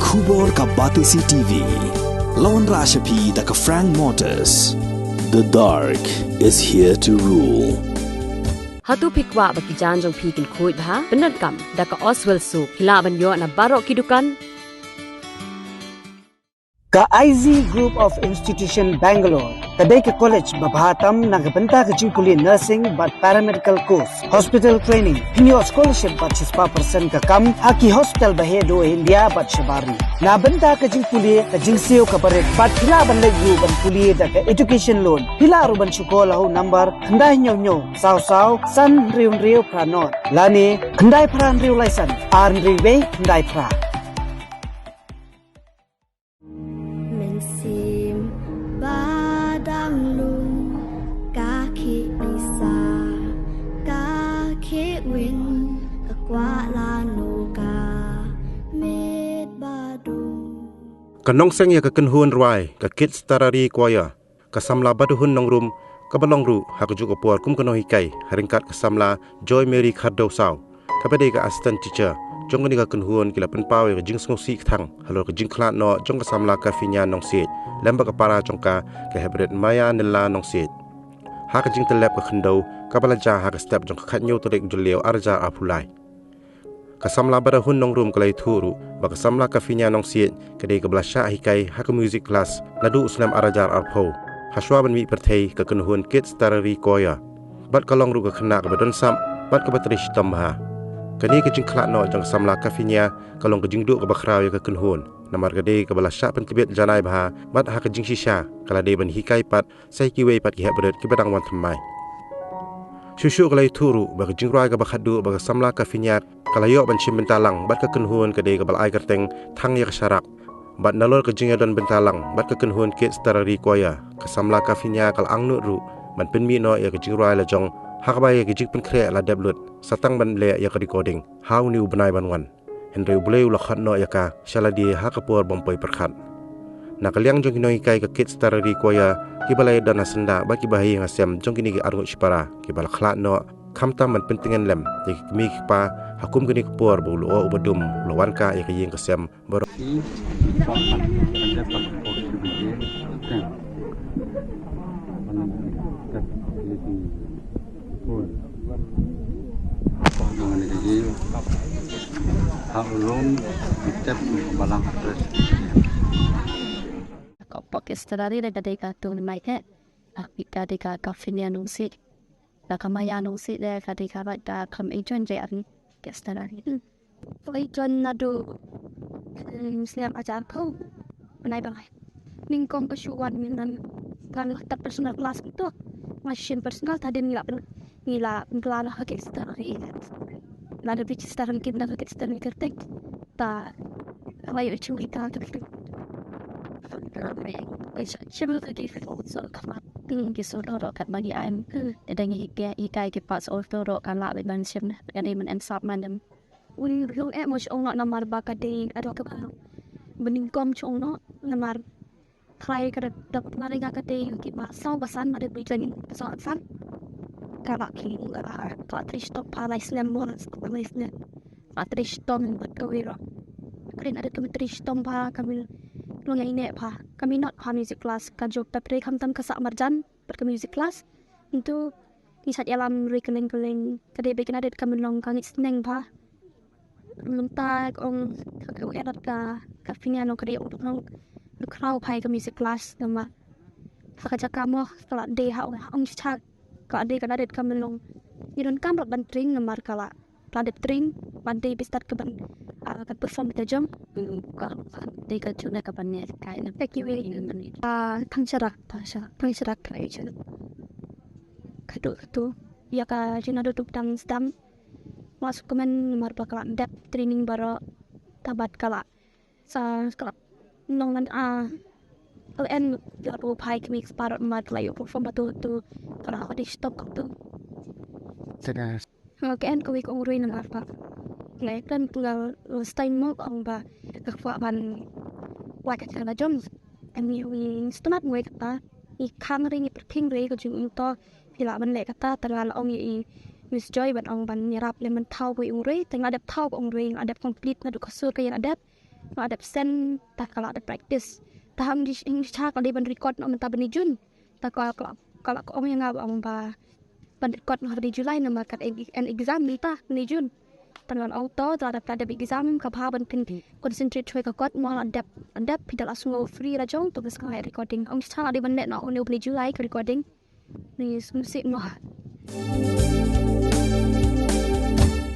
Kubor ka Batisi TV. Lawan Rashapi da ka Frank Motors. The dark is here to rule. Hatu pikwa bagi janjong pikin kuit ha benar kam da ka Oswell Soup hilaban yo na barok kidukan ka IZ Group of Institution Bangalore kadai ke college babhatam nagabanta ka jingkuli nursing but paramedical course hospital training hinyo scholarship but 6% ka kam haki hospital bahedo India but shabari na banta ka jingkuli ka jingseo ka paret but hila ban legu ban kuli da ka education loan hila ruban shukola ho number khandai nyo saw san riu pranot lani khandai pran riu laisan ar riwe khandai pra Mensim badang lu kaki bisa kaki win kekwalanu ka med badung Kanong seng ya ka kenhuan ruai ka kids tarari kwaya ka samla baduhun nong rum ka balong ru ha ka juk opor kum kano hikai haringkat ka samla Joy Mary Khadau Saw ka bade ka assistant teacher jong ni ka kenhuan kila penpawe ka jing sngsi thang halo ka jing khlat no jong ka samla ka finya nong sit lamba ka para jong ka hebret maya nilla nong sit ha ka jing telep ka khandau ka balaja ha ka step jong ka khatnyo to dek juleo arja apulai ka samla baduhun nong rum kalai thuru ba ka samla ka finya nong sit ka de ka blasha hikai ha ka music class ladu uslam arajar arpho haswa ban mi perthei ka kenhuan kids tarari koya bat kalong ru ka khna ka badon sam bat ka batrish tamha kani ka jing khlat no jang samla ka finya kalong ka jing du ka bakraw ya ka kenhuan namar ka de ka balasha pen tibet janai bha bat ha ka jing shisha kala de ban hikai pat sai ki wei pat ki hebret ki badang wan thamai shushu kalai thuru ba ka jing roi ka bakhadu ba ka samla ka finya kala yo ban chim bentalang bat ka kenhuan ka de ka balai kerteng thang ya ka sharak bat nalor ka jing don bentalang bat ka kenhuan kids tarari koya ka samla ka finya kal angnu ru ban pen mi no ya ka jing roi la jong hakbai ya ka jing pen kre la deblut satang ban le ya ka recording how new banai ban wan henry buleu la khat no ya ka shala di ha ka por bompoi perkhat na kaliang jong kinoi kai ka kids tarari koya ki balai dan asenda ba ki bahi ngasem jong kini ki arngu chipara ki bal khlat no khamta man pentingan lem ti mi pa hakum kini ka por bulu o ubadum lawan ka ya ka yeng kasem baro Haulum bitep balang tres. kau pakai sedari dah kadai tu mai ke kadai kafinia nungsi dah kamaya nungsi dah kadai kabat dah kam ejon jari ke sedari ejon nadu Muslim ajar kau menai bangai ningkong kesuwan minan kan tak personal kelas itu machine personal tadi nila kelana ke sedari Lada bici sekarang kita nak sekarang kertek, tak, awak itu kita tu. Cuma tadi soal kamat, tinggi soal kat bagi am, dan ikai kipas soal kan lah beban sim, kan ini mensap mandem. Uli yung mus orang nak namar bakading ada kebaru, beningkom cong no namar, try kada dapat lari kading kipas soal basan ada bijan soal san. Kalau kita Tristom palai Islam moras palai Islam Tristom berkawira keren ada kami Tristom pa kami luang ini pa kami not pa music class kajo pepre kamtam kasak marjan berke music class itu di saat alam rekening kadai bikin ada kami long kangit seneng pa lunta ong erat ka finya no kadai ong crowd pa ke music class nama sakaja kamu kalau day ong cak kalau ada kami long Yun kam rat bantring ngamar kala planet tring bandai bistat ke ban kat perform kita jom ka dei ka chuna ka ban ne kai na peki we thang charak kai chen kadu ya ka jina do tup tang stam masuk kemen mar bakala dep training baro tabat kala sa kala nongan LN ya ro pai mix parot mat layo perform batu tu para di stop tu Kan kau ikut urui nama apa? Ngai kan pulau stein mok ang ba kakwa ban wakat kana jom. Ami wi stunat ngoi kata ikang ring iperting ring ko jung to pila ban le kata tergal ong i Miss Joy ban ong ban nyerap le man thau wi urui tengah adap thau ong urui adap complete na du kasur kayan adap ada sen tak kalau ada practice taham di Indonesia kalau dia record nak mentah beni Jun tak kalau orang yang ngabang ba record nak di Julai nama kat exam ni tah beni Jun dengan auto tak ada exam kapha ban pin concentrate choi ka kot mo adapt pidal asung free ra jong tu sekai recording ang cha di ban net nak beni Julai recording ni musik no